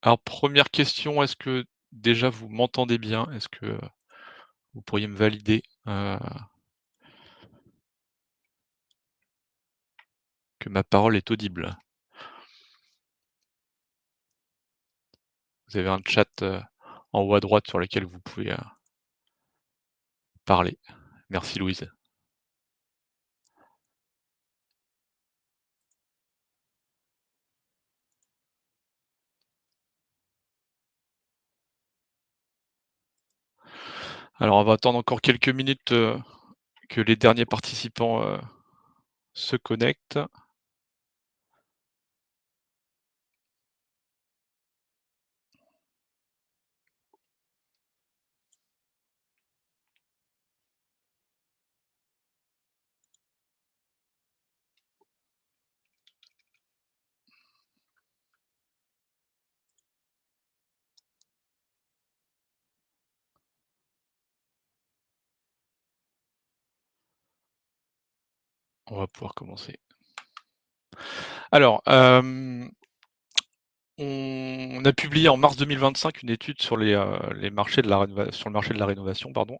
Alors première question, est-ce que déjà vous m'entendez bien? Est-ce que vous pourriez me valider, que ma parole est audible? Vous avez un chat, en haut à droite sur lequel vous pouvez, parler. Merci Louise. Alors on va attendre encore quelques minutes, que les derniers participants, se connectent. On va pouvoir commencer. Alors, on a publié en mars 2025 une étude sur les marchés de la rénova sur le marché de la rénovation, pardon.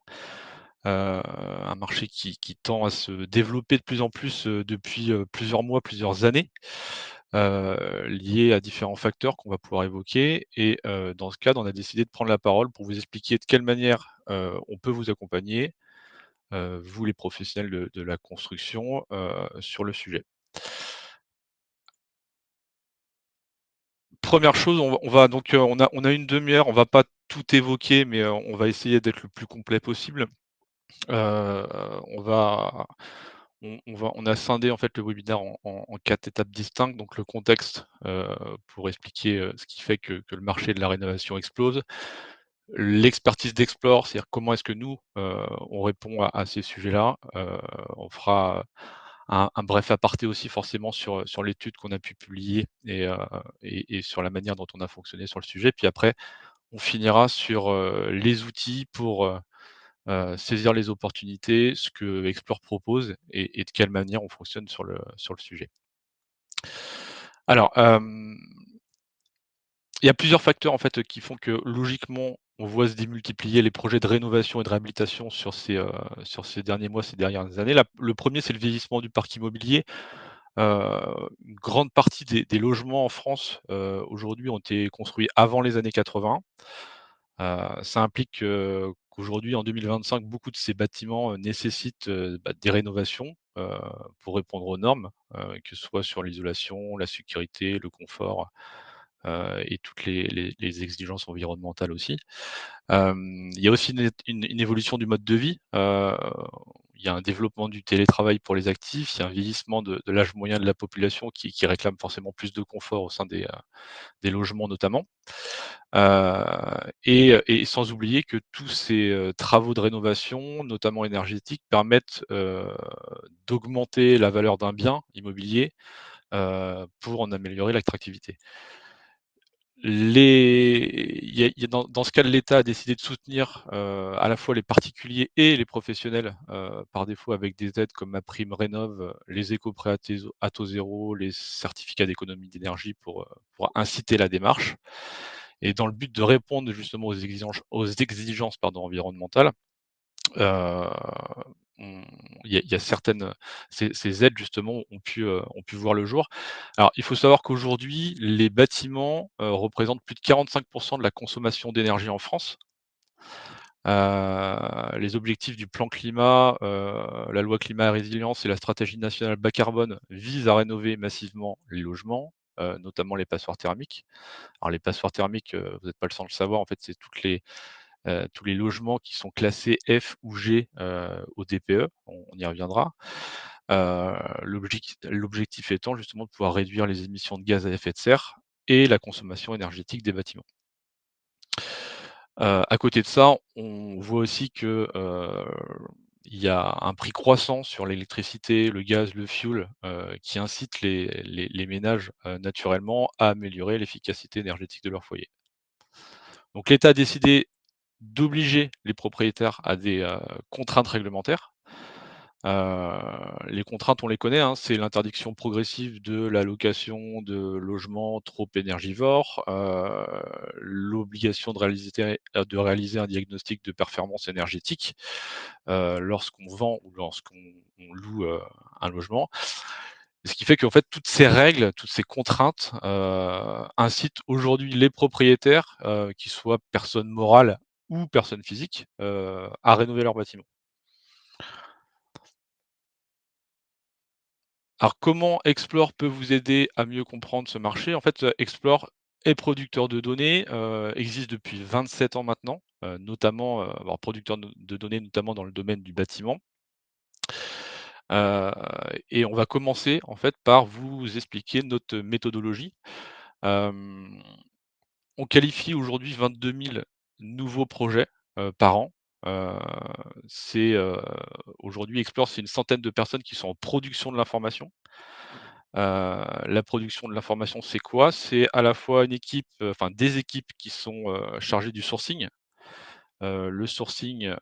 Un marché qui tend à se développer de plus en plus, depuis, plusieurs mois, plusieurs années, lié à différents facteurs qu'on va pouvoir évoquer et dans ce cadre, on a décidé de prendre la parole pour vous expliquer de quelle manière, on peut vous accompagner, vous les professionnels de la construction, sur le sujet. Première chose, on va donc, on a une demi heure, on va pas tout évoquer, mais on va essayer d'être le plus complet possible. On va on a scindé en fait le webinaire en 4 étapes distinctes. Donc le contexte, pour expliquer, ce qui fait que le marché de la rénovation explose. L'expertise d'Explore, c'est-à-dire comment est-ce que nous, on répond à ces sujets-là. On fera un bref aparté aussi forcément sur l'étude qu'on a pu publier et sur la manière dont on a fonctionné sur le sujet. Puis après, on finira sur, les outils pour, saisir les opportunités, ce que Explore propose et de quelle manière on fonctionne sur le sujet. Alors, il y a plusieurs facteurs en fait, qui font que logiquement, on voit se démultiplier les projets de rénovation et de réhabilitation sur ces derniers mois, ces dernières années. Le 1er, c'est le vieillissement du parc immobilier. Une grande partie des logements en France, aujourd'hui ont été construits avant les années 80. Ça implique, qu'aujourd'hui, en 2025, beaucoup de ces bâtiments, nécessitent, des rénovations, pour répondre aux normes, que ce soit sur l'isolation, la sécurité, le confort, et toutes les exigences environnementales aussi. Il y a aussi une évolution du mode de vie. Il y a un développement du télétravail pour les actifs, il y a un vieillissement de l'âge moyen de la population qui réclame forcément plus de confort au sein des logements notamment. Et sans oublier que tous ces, travaux de rénovation, notamment énergétiques, permettent, d'augmenter la valeur d'un bien immobilier, pour en améliorer l'attractivité. Il y a dans ce cas, l'État a décidé de soutenir, à la fois les particuliers et les professionnels, par défaut avec des aides comme MaPrimeRénov', les éco-prêts à taux zéro, les certificats d'économie d'énergie pour inciter la démarche. Et dans le but de répondre justement aux exigences pardon, environnementales, heu, on il y a certaines, ces aides justement ont pu voir le jour. Alors il faut savoir qu'aujourd'hui, les bâtiments, représentent plus de 45 de la consommation d'énergie en France. Les objectifs du plan climat, la loi climat et résilience et la stratégie nationale bas carbone visent à rénover massivement les logements, notamment les passoires thermiques. Alors les passoires thermiques, vous n'êtes pas le seul à le savoir, en fait, c'est tous les logements qui sont classés F ou G, au DPE, on y reviendra. L'objectif étant justement de pouvoir réduire les émissions de gaz à effet de serre et la consommation énergétique des bâtiments. À côté de ça, on voit aussi que, il y a un prix croissant sur l'électricité, le gaz, le fioul, qui incite les ménages, naturellement à améliorer l'efficacité énergétique de leur foyer. Donc l'État a décidé d'obliger les propriétaires à des, contraintes réglementaires. Heu, les contraintes, on les connaît, hein, c'est l'interdiction progressive de la location de logements trop énergivores, l'obligation de réaliser un diagnostic de performance énergétique, lorsqu'on vend ou lorsqu'on loue, un logement. Ce qui fait qu'en fait, toutes ces règles, toutes ces contraintes, incitent aujourd'hui les propriétaires, qu'ils soient personnes morales ou personnes physiques, à rénover leur bâtiment. Alors comment Explore peut vous aider à mieux comprendre ce marché? En fait, Explore est producteur de données, existe depuis 27 ans maintenant, notamment, alors producteur de données notamment dans le domaine du bâtiment. Heu et on va commencer en fait par vous expliquer notre méthodologie. Hem, on qualifie aujourd'hui 22 000 nouveaux projets, par an. Heu, c'est, aujourd'hui Explore, c'est une centaine de personnes qui sont en production de l'information. La production de l'information, c'est quoi? C'est à la fois une équipe, enfin des équipes qui sont, chargées du sourcing. Le sourcing,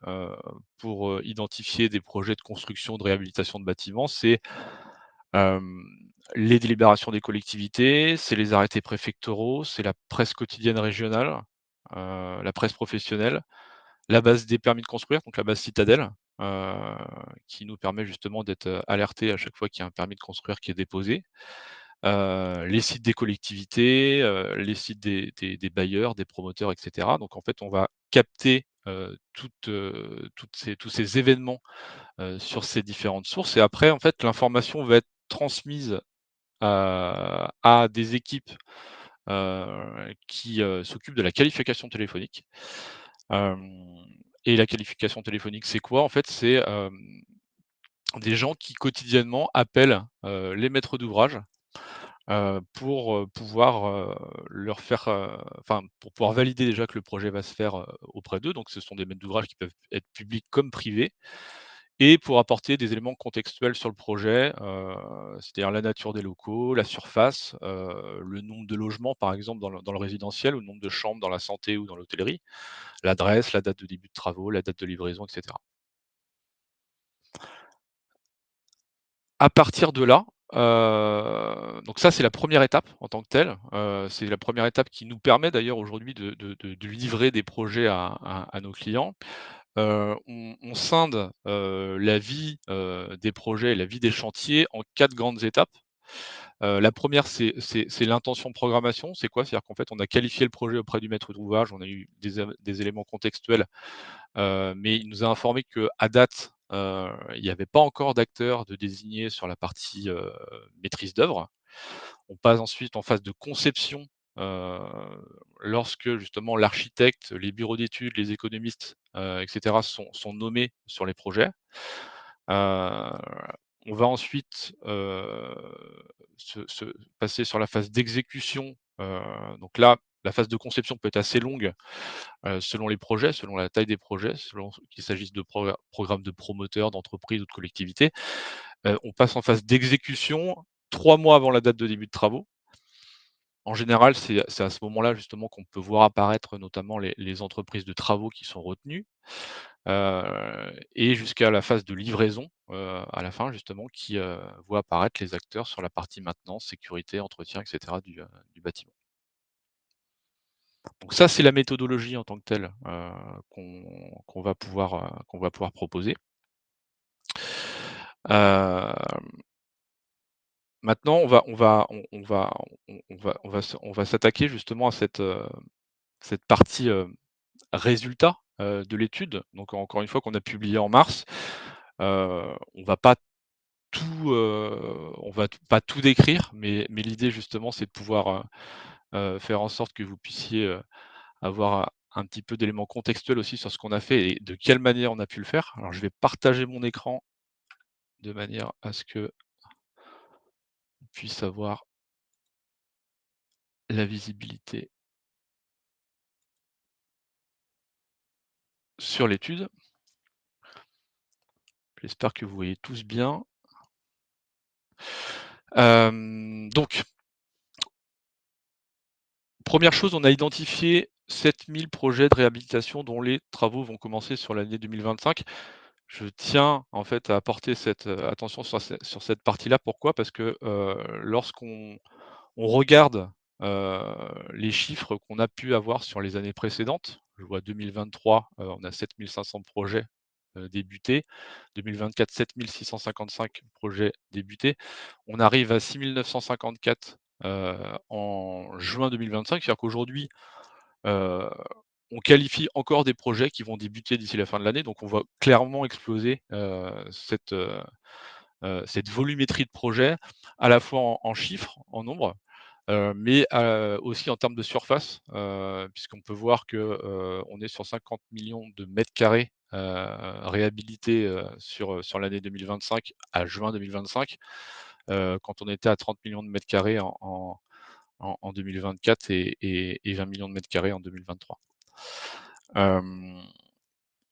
pour, identifier des projets de construction, de réhabilitation de bâtiments, c'est, hem, les délibérations des collectivités, c'est les arrêtés préfectoraux, c'est la presse quotidienne régionale, la presse professionnelle, la base des permis de construire, donc la base Citadelle, heu, qui nous permet justement d'être, alertés à chaque fois qu'il y a un permis de construire qui est déposé. Les sites des collectivités, les sites des bailleurs, des promoteurs et cetera. Donc en fait, on va capter, tous ces événements, sur ces différentes sources et après en fait, l'information va être transmise, à des équipes, qui, s'occupent de la qualification téléphonique. Hem et la qualification téléphonique, c'est quoi? En fait, c'est, des gens qui quotidiennement appellent, les maîtres d'ouvrage pour, pouvoir, leur faire, enfin, pour pouvoir valider déjà que le projet va se faire, auprès d'eux. Donc ce sont des maîtres d'ouvrage qui peuvent être publics comme privés et pour apporter des éléments contextuels sur le projet, c'est-à-dire la nature des locaux, la surface, le nombre de logements par exemple dans le résidentiel ou le nombre de chambres dans la santé ou dans l'hôtellerie, l'adresse, la date de début de travaux, la date de livraison et cetera. À partir de là, donc ça, c'est la première étape en tant que telle. C'est la première étape qui nous permet d'ailleurs aujourd'hui de livrer des projets à nos clients. On scinde, la vie, des projets et la vie des chantiers en 4 grandes étapes. La première, c'est l'intention de programmation. C'est quoi? C'est-à-dire qu'en fait, on a qualifié le projet auprès du maître d'ouvrage, on a eu des éléments contextuels. Mais il nous a informé qu'à date, il n'y avait pas encore d'acteurs de désignés sur la partie, maîtrise d'œuvre. On passe ensuite en phase de conception, heu, lorsque justement l'architecte, les bureaux d'études, les économistes, et cetera sont nommés sur les projets. Heu, on va ensuite, se passer sur la phase d'exécution, donc là, la phase de conception peut être assez longue, selon les projets, selon la taille des projets, selon qu'il s'agisse de programmes de promoteurs, d'entreprises ou de collectivités. On passe en phase d'exécution 3 mois avant la date de début de travaux. En général, c'est à ce moment-là justement qu'on peut voir apparaître notamment les entreprises de travaux qui sont retenues, et jusqu'à la phase de livraison, à la fin justement qui, voit apparaître les acteurs sur la partie maintenance, sécurité, entretien et cetera du bâtiment. Donc ça, c'est la méthodologie en tant que telle, qu'on va pouvoir proposer. Hem, maintenant on va s'attaquer justement à cette partie, résultat, de l'étude. Donc encore une fois qu'on a publié en mars, on va pas pas tout décrire, mais l'idée justement c'est de pouvoir, faire en sorte que vous puissiez, avoir un petit peu d'éléments contextuels aussi sur ce qu'on a fait et de quelle manière on a pu le faire. Alors je vais partager mon écran de manière à ce qu'on puisse avoir la visibilité sur l'étude. J'espère que vous voyez tous bien. Donc, première chose, on a identifié 7 000 projets de réhabilitation dont les travaux vont commencer sur l'année 2025. Je tiens en fait à apporter cette, attention sur cette partie-là. Pourquoi? Parce que, lorsqu'on regarde, heu, les chiffres qu'on a pu avoir sur les années précédentes, je vois 2023, on a 7 500 projets, débutés, 2024 7 655 projets débutés. On arrive à 6 954, en juin 2025. C'est-à-dire qu'aujourd'hui, Heu, on qualifie encore des projets qui vont débuter d'ici la fin de l'année, donc on va clairement exploser, cette volumétrie de projets, à la fois en chiffres, en nombre, mais aussi en termes de surface, puisqu'on peut voir que, on est sur 50 millions de mètres carrés, réhabilités, sur l'année 2025 à juin 2025, quand on était à 30 millions de mètres carrés en 2024 et 20 millions de mètres carrés en 2023. Hem,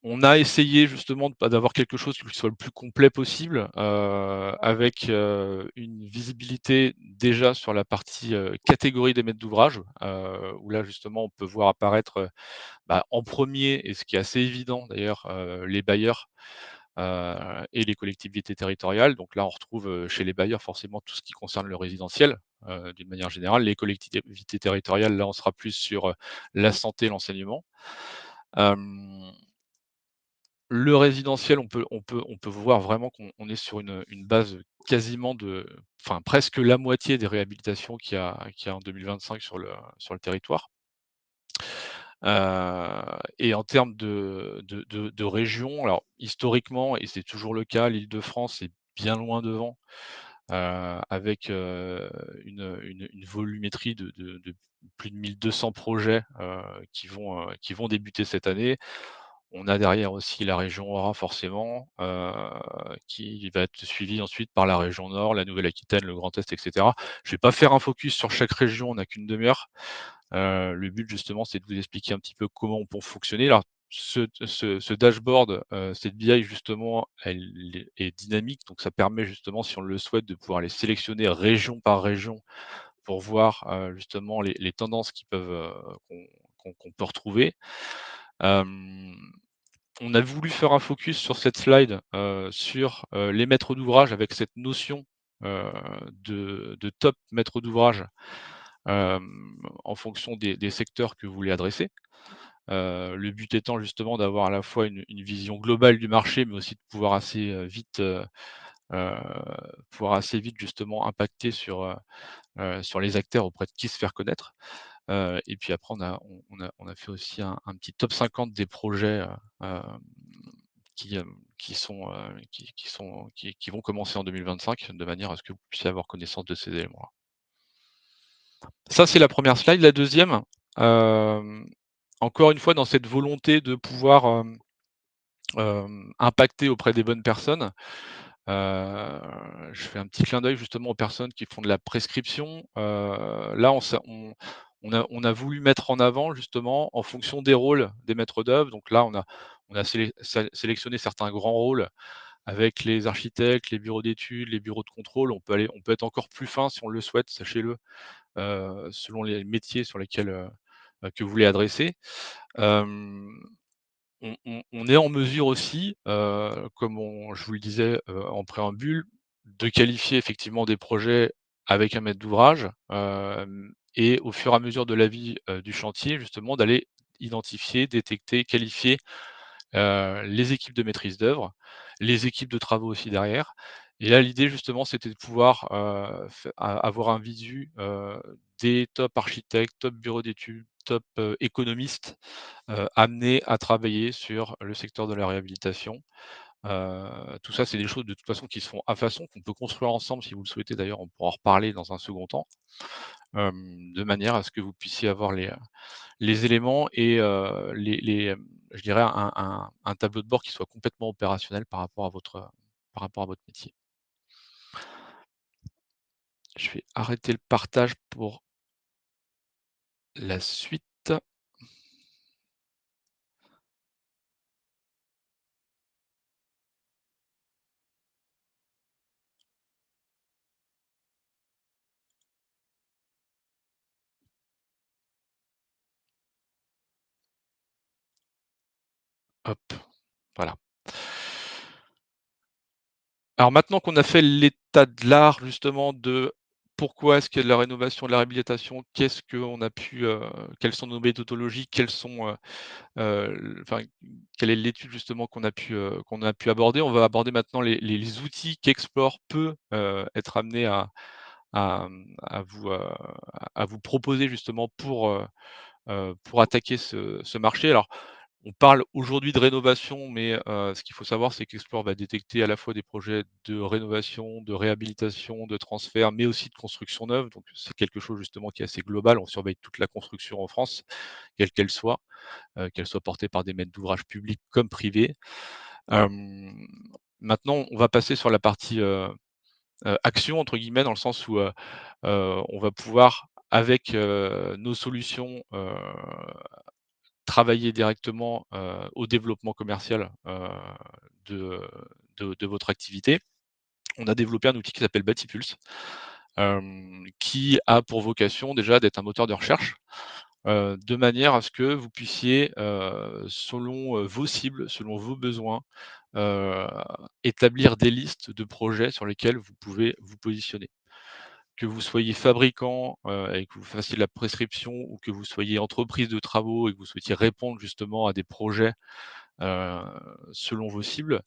on a essayé justement d'avoir quelque chose qui soit le plus complet possible, avec, une visibilité déjà sur la partie, catégorie des maîtres d'ouvrage, où là justement on peut voir apparaître, en premier et ce qui est assez évident d'ailleurs, les bailleurs, et les collectivités territoriales. Donc là on retrouve, chez les bailleurs forcément tout ce qui concerne le résidentiel, d'une manière générale. Les collectivités territoriales, là on sera plus sur, la santé, l'enseignement. Hem, le résidentiel, on peut voir vraiment qu'on est sur une base quasiment enfin presque la moitié des réhabilitations qu'il y a en 2025 sur le territoire. Et en termes de région, alors historiquement et c'est toujours le cas, l'Île-de-France est bien loin devant, avec, une volumétrie de plus de 1 200 projets, qui vont débuter cette année. On a derrière aussi la région Aura forcément, qui va être suivie ensuite par la région Nord, la Nouvelle-Aquitaine, le Grand Est et cetera. Je vais pas faire un focus sur chaque région, on n'a qu'une demi-heure. Le but justement, c'est de vous expliquer un petit peu comment on peut fonctionner. Alors ce dashboard, cette BI justement, elle est dynamique, donc ça permet justement, si on le souhaite, de pouvoir les sélectionner région par région pour voir, justement les tendances qui peuvent, qu'on peut retrouver. Hem, on a voulu faire un focus sur cette slide, sur, les maîtres d'ouvrage avec cette notion, heu, de top maître d'ouvrage, en fonction des secteurs que vous voulez adresser. Le but étant justement d'avoir à la fois une vision globale du marché, mais aussi de heu, pouvoir assez vite justement impacter sur les acteurs auprès de qui se faire connaître. Et puis après on a fait aussi un petit top 50 des projets, hem, qui vont commencer en 2025, de manière à ce que vous puissiez avoir connaissance de ces éléments-là. Ça, c'est la première slide. La deuxième, e encore une fois dans cette volonté de pouvoir, impacter auprès des bonnes personnes, heu, je fais un petit clin d'œil justement aux personnes qui font de la prescription. Là, on a voulu mettre en avant justement en fonction des rôles des maîtres d'œuvre. Donc là, on a sélectionné certains grands rôles avec les architectes, les bureaux d'études, les bureaux de contrôle. On peut être encore plus fin si on le souhaite, sachez-le, selon les métiers sur lesquels, que vous voulez adresser. Hem, on est en mesure aussi, comme je vous le disais, en préambule, de qualifier effectivement des projets avec un maître d'ouvrage, et au fur et à mesure de la vie, du chantier, justement, d'aller identifier, détecter, qualifier, les équipes de maîtrise d'œuvre, les équipes de travaux aussi derrière. Et là, l'idée justement, c'était de pouvoir, avoir un visu, des top architectes, top bureaux d'études, top, économistes, amenés à travailler sur le secteur de la réhabilitation. Tout ça, c'est des choses de toute façon qui se font à façon, qu'on peut construire ensemble si vous le souhaitez d'ailleurs, on pourra en reparler dans un second temps. De manière à ce que vous puissiez avoir les éléments et je dirais un tableau de bord qui soit complètement opérationnel par rapport à votre métier. Je vais arrêter le partage pour la suite. Hop, voilà. Alors maintenant qu'on a fait l'état de l'art justement de pourquoi est-ce qu'il y a de la rénovation, de la réhabilitation, qu'est-ce qu'on a pu, quelles sont nos méthodologies, quelles sont, enfin, quelle est l'étude justement qu'on a pu aborder. On va aborder maintenant les outils qu'Explore peut, être amené à vous proposer justement pour attaquer ce marché. Alors, on parle aujourd'hui de rénovation, mais ce qu'il faut savoir, c'est qu'Explore va détecter à la fois des projets de rénovation, de réhabilitation, de transfert, mais aussi de construction neuve. Donc c'est quelque chose justement qui est assez global. On surveille toute la construction en France, qu'elle soit portée par des maîtres d'ouvrage publics comme privés. Hem, Maintenant, on va passer sur la partie, «action» entre guillemets, dans le sens où, on va pouvoir avec, nos solutions, travailler directement, au développement commercial, de de votre activité. On a développé un outil qui s'appelle Batipulse, qui a pour vocation déjà d'être un moteur de recherche, de manière à ce que vous puissiez, selon, vos cibles, selon vos besoins, heu, établir des listes de projets sur lesquels vous pouvez vous positionner. Que vous soyez fabricant, et que vous fassiez de la prescription ou que vous soyez entreprise de travaux et que vous souhaitiez répondre justement à des projets, heu, selon vos cibles.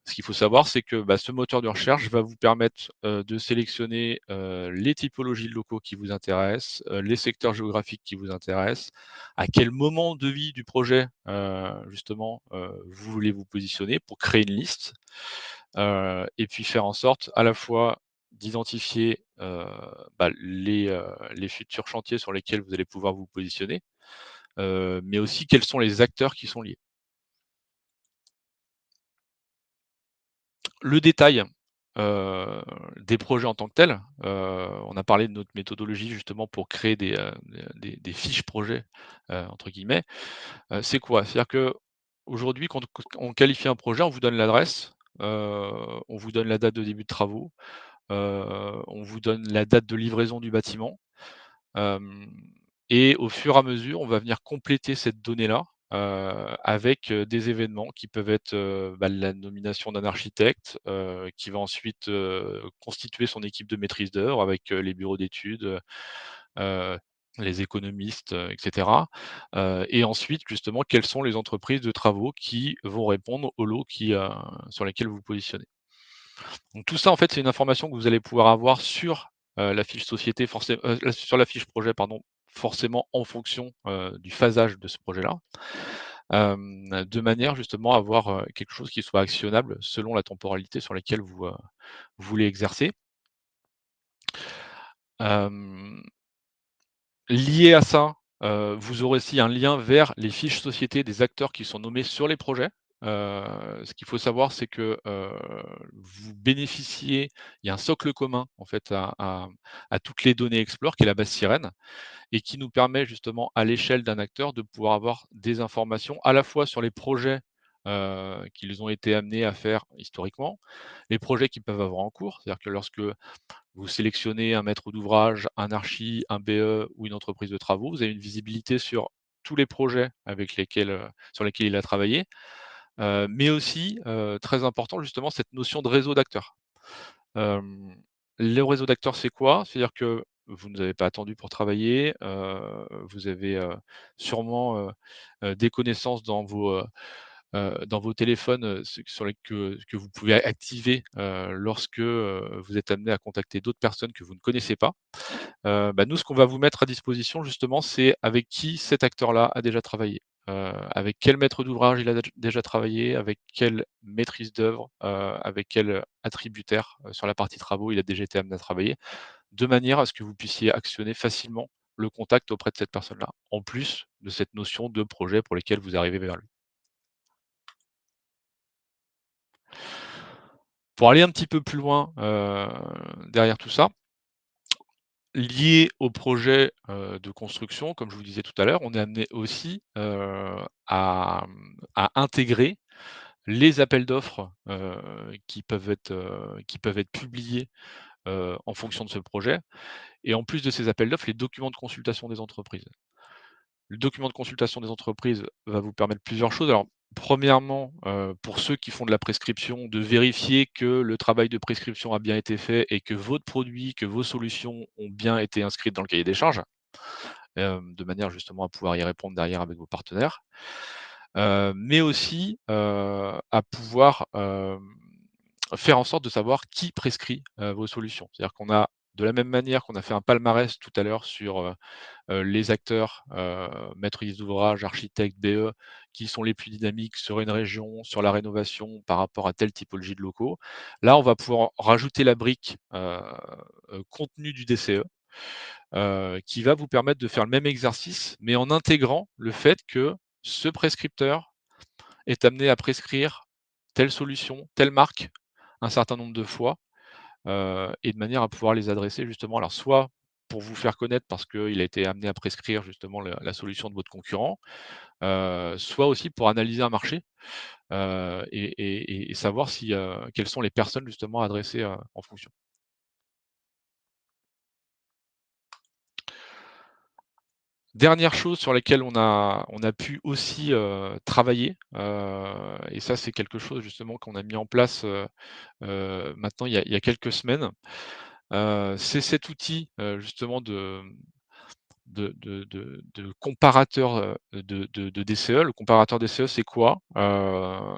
Ce qu'il faut savoir, c'est que, bah, ce moteur de recherche va vous permettre, de sélectionner, les typologies de locaux qui vous intéressent, les secteurs géographiques qui vous intéressent, à quel moment de vie du projet, justement, vous voulez vous positionner pour créer une liste. Et puis faire en sorte à la fois d'identifier, bah, les futurs chantiers sur lesquels vous allez pouvoir vous positionner, mais aussi quels sont les acteurs qui sont liés. Le détail, heu, des projets en tant que tels, on a parlé de notre méthodologie justement pour créer des «fiches projets», entre guillemets. C'est quoi? C'est-à-dire qu'aujourd'hui quand on qualifie un projet, on vous donne l'adresse, on vous donne la date de début de travaux, on vous donne la date de livraison du bâtiment, hem et au fur et à mesure, on va venir compléter cette donnée-là, avec, des événements qui peuvent être, bah, la nomination d'un architecte, qui va ensuite, constituer son équipe de maîtrise d'œuvre avec, les bureaux d'études, les économistes, et cetera. Et ensuite, justement, quelles sont les entreprises de travaux qui vont répondre au lot sur lesquels vous vous positionnez. Donc tout ça, en fait, c'est une information que vous allez pouvoir avoir sur, la fiche société sur la fiche projet, pardon, forcément en fonction, du phasage de ce projet-là, de manière justement à avoir, quelque chose qui soit actionnable selon la temporalité sur laquelle vous voulez exercer. Hem Lié à ça, vous aurez aussi un lien vers les fiches sociétés des acteurs qui sont nommés sur les projets. Ce qu'il faut savoir, c'est que, vous bénéficiez il y a un socle commun en fait à toutes les données Explore qui est la base Sirène et qui nous permet justement à l'échelle d'un acteur de pouvoir avoir des informations à la fois sur les projets, qu'ils ont été amenés à faire historiquement, les projets qu'ils peuvent avoir en cours. C'est-à-dire que lorsque vous sélectionnez un maître d'ouvrage, un archi, un BE ou une entreprise de travaux. Vous avez une visibilité sur tous les projets sur lesquels il a travaillé, mais aussi, très important justement, cette notion de réseau d'acteurs. Hem, le réseau d'acteurs, c'est quoi? C'est-à-dire que vous ne nous avez pas attendu pour travailler, vous avez, sûrement, des connaissances dans vos téléphones, ce sur les que vous pouvez activer, lorsque, vous êtes amené à contacter d'autres personnes que vous ne connaissez pas. Bah, nous, ce qu'on va vous mettre à disposition justement, c'est avec qui cet acteur-là a déjà travaillé. Avec quel maître d'ouvrage il a déjà travaillé, avec quelle maîtrise d'œuvre, avec quel attributaire, sur la partie travaux il a déjà été amené à travailler, de manière à ce que vous puissiez actionner facilement le contact auprès de cette personne-là, en plus de cette notion de projet pour lesquels vous arrivez vers lui. Pour aller un petit peu plus loin, derrière tout ça, lié au projet, de construction, comme je vous disais tout à l'heure, on est amené aussi, à intégrer les appels d'offres, qui peuvent être publiés, en fonction de ce projet et en plus de ces appels d'offres, les documents de consultation des entreprises. Le document de consultation des entreprises va vous permettre plusieurs choses. Alors, premièrement, pour ceux qui font de la prescription, de vérifier que le travail de prescription a bien été fait et que votre produit, que vos solutions ont bien été inscrites dans le cahier des charges, de manière justement à pouvoir y répondre derrière avec vos partenaires. Mais aussi, à pouvoir, faire en sorte de savoir qui prescrit, vos solutions. C'est-à-dire qu'on a de la même manière qu'on a fait un palmarès tout à l'heure sur, les acteurs, maîtrises d'ouvrage, architectes, BE, qui sont les plus dynamiques sur une région, sur la rénovation par rapport à telle typologie de locaux. Là, on va pouvoir rajouter la brique, contenu du DCE, qui va vous permettre de faire le même exercice, mais en intégrant le fait que ce prescripteur est amené à prescrire telle solution, telle marque, un certain nombre de fois, et de manière à pouvoir les adresser justement, alors soit pour vous faire connaître parce qu'il a été amené à prescrire justement la solution de votre concurrent, soit aussi pour analyser un marché, et savoir si, quelles sont les personnes justement à adresser, en fonction. Dernière chose sur laquelle on a pu aussi, travailler, et ça c'est quelque chose justement qu'on a mis en place, maintenant il y a quelques semaines. C'est cet outil, justement de comparateur, de DCE. Le comparateur DCE, c'est quoi?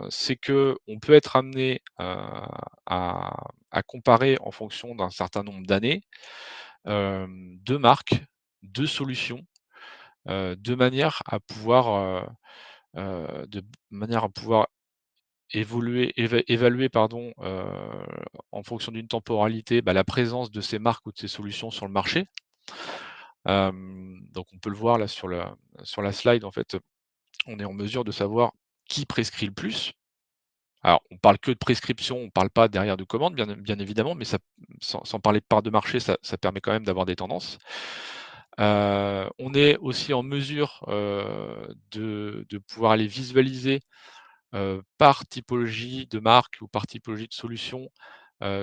C'est qu'on peut être amené, à comparer en fonction d'un certain nombre d'années, 2 marques, 2 solutions, de manière à pouvoir, de manière à pouvoir évaluer pardon, en fonction d'une temporalité, bah, la présence de ces marques ou de ces solutions sur le marché. Donc on peut le voir là sur la slide en fait, on est en mesure de savoir qui prescrit le plus. Alors on parle que de prescription, on parle pas derrière de commandes bien évidemment, mais ça sans parler de part de marché, ça permet quand même d'avoir des tendances. On est aussi en mesure, de pouvoir aller visualiser, par typologie de marque ou par typologie de solution,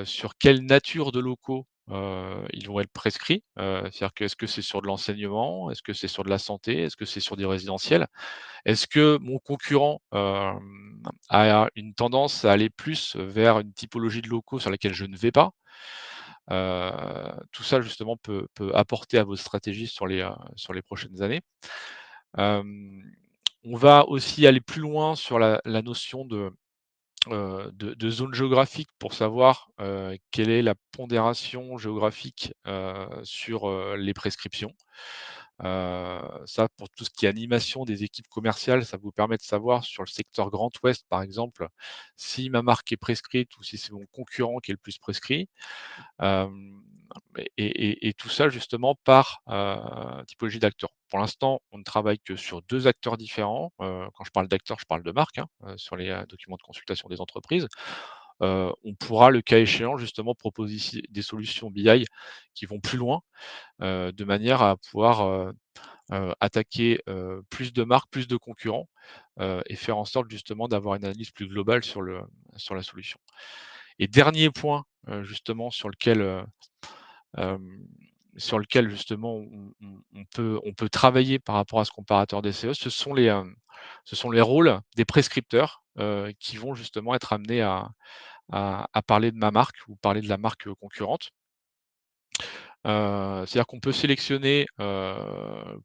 sur quelle nature de locaux, ils vont être prescrits. C'est-à-dire que est-ce que c'est sur de l'enseignement? Est-ce que c'est sur de la santé? Est-ce que c'est sur des résidentiels? Est-ce que mon concurrent, a une tendance à aller plus vers une typologie de locaux sur laquelle je ne vais pas? Tout ça justement peut apporter à vos stratégies sur les prochaines années. Hem, on va aussi aller plus loin sur la notion de zone géographique pour savoir, quelle est la pondération géographique, sur, les prescriptions. Ça pour tout ce qui est animation des équipes commerciales, ça vous permet de savoir sur le secteur Grand Ouest par exemple, si ma marque est prescrite ou si c'est mon concurrent qui est le plus prescrit. Hem, et tout ça justement par, typologie d'acteurs. Pour l'instant, on ne travaille que sur 2 acteurs différents. Quand je parle d'acteurs, je parle de marques, hein, sur les, documents de consultation des entreprises. On pourra, le cas échéant, justement proposer ici des solutions BI qui vont plus loin, de manière à pouvoir, attaquer, plus de marques, plus de concurrents, et faire en sorte justement d'avoir une analyse plus globale sur la solution. Et dernier point, justement hem, sur lequel justement on peut travailler par rapport à ce comparateur DCE, ce sont les rôles des prescripteurs, qui vont justement être amenés à parler de ma marque ou parler de la marque, concurrente. C'est-à-dire qu'on peut sélectionner,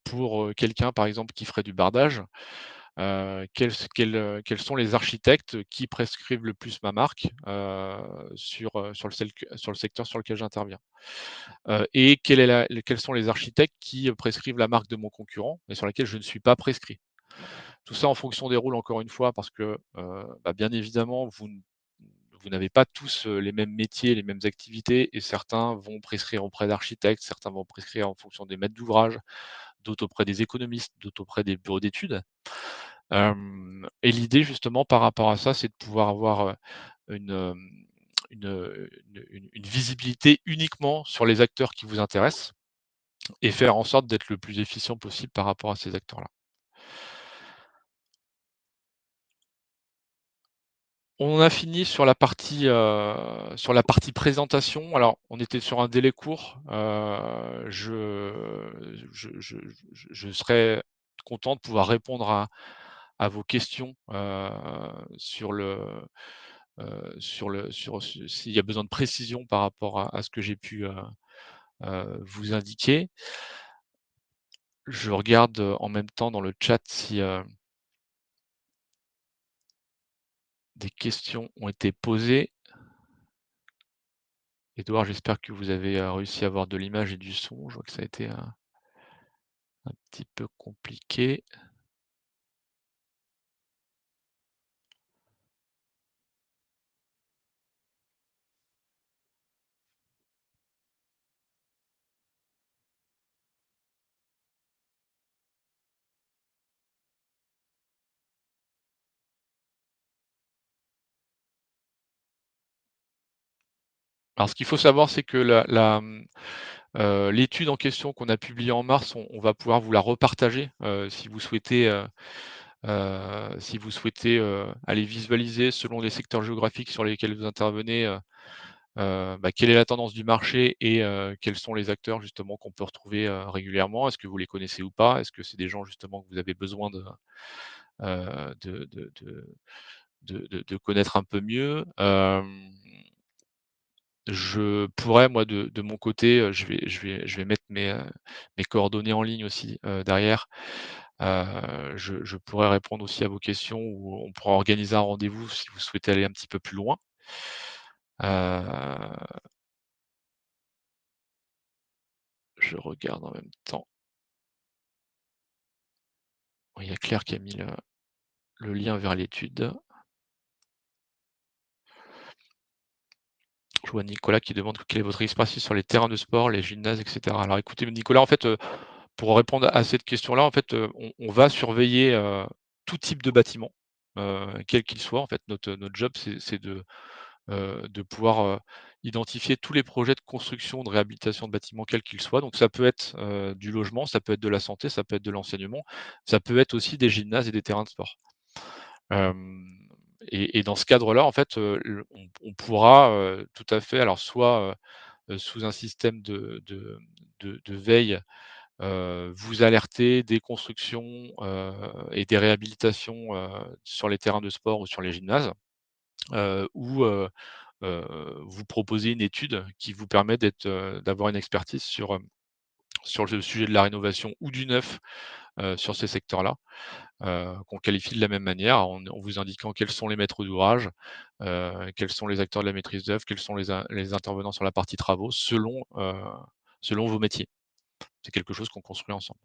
pour, quelqu'un par exemple qui ferait du bardage, quels sont les architectes qui prescrivent le plus ma marque, sur le secteur sur lequel j'interviens? Et quels sont les architectes qui, prescrivent la marque de mon concurrent, mais sur laquelle je ne suis pas prescrit. Tout ça en fonction des rôles encore une fois parce que, bah, bien évidemment vous n'avez pas tous, les mêmes métiers, les mêmes activités et certains vont prescrire auprès d'architectes, certains vont prescrire en fonction des maîtres d'ouvrage, d'autres auprès des économistes, d'autres auprès des bureaux d'études. Et l'idée justement par rapport à ça, c'est de pouvoir avoir, une, une visibilité uniquement sur les acteurs qui vous intéressent et faire en sorte d'être le plus efficient possible par rapport à ces acteurs-là. On a fini sur la partie présentation. Alors, on était sur un délai court. Je serais content de pouvoir répondre à vos questions, sur s'il y a besoin de précision par rapport à ce que j'ai pu, vous indiquer. Je regarde, en même temps dans le chat si, des questions ont été posées. Édouard, j'espère que vous avez, réussi à avoir de l'image et du son. Je vois que ça a été un petit peu compliqué. Alors ce qu'il faut savoir, c'est que l'étude en question qu'on a publiée en mars, on va pouvoir vous la repartager, si vous souhaitez, aller visualiser selon les secteurs géographiques sur lesquels vous intervenez, bah, quelle est la tendance du marché et quels sont les acteurs justement qu'on peut retrouver, régulièrement? Est-ce que vous les connaissez ou pas? Est-ce que c'est des gens justement que vous avez besoin de connaître un peu mieux? Je pourrais moi de mon côté, je vais mettre mes coordonnées en ligne aussi, derrière. Je pourrais répondre aussi à vos questions ou on pourra organiser un rendez-vous si vous souhaitez aller un petit peu plus loin. Heu, je regarde en même temps. Oui, il y a Claire qui a mis le lien vers l'étude. Je vois Nicolas qui demande quelle est votre expertise sur les terrains de sport, les gymnases, et cetera. Alors écoutez Nicolas, en fait, pour répondre à cette question-là, en fait, on va surveiller, tout type de bâtiment, quel qu'il soit. En fait, notre job, c'est de pouvoir, identifier tous les projets de construction, de réhabilitation de bâtiments, quels qu'ils soient. Donc ça peut être, du logement, ça peut être de la santé, ça peut être de l'enseignement, ça peut être aussi des gymnases et des terrains de sport. Hem et dans ce cadre-là, en fait, on pourra, tout à fait alors soit, sous un système de veille, vous alerter des constructions, et des réhabilitations, sur les terrains de sport ou sur les gymnases, ou, vous proposer une étude qui vous permet d'avoir une expertise sur le sujet de la rénovation ou du neuf, sur ces secteurs-là, qu'on qualifie de la même manière en vous indiquant quels sont les maîtres d'ouvrage, quels sont les acteurs de la maîtrise d'œuvre, quels sont les intervenants sur la partie travaux selon vos métiers. C'est quelque chose qu'on construit ensemble.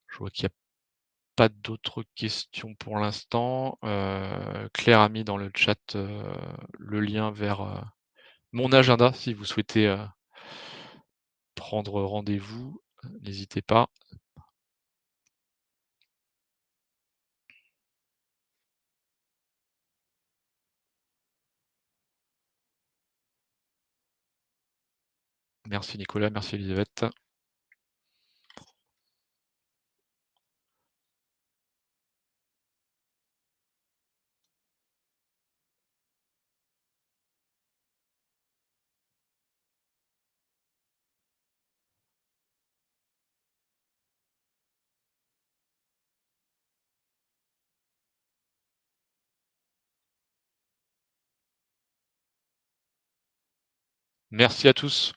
Je vois qu'il y a pas d'autres questions pour l'instant. Claire a mis dans le chat, le lien vers, mon agenda si vous souhaitez, prendre rendez-vous, n'hésitez pas. Merci Nicolas, merci Elisabeth. Merci à tous.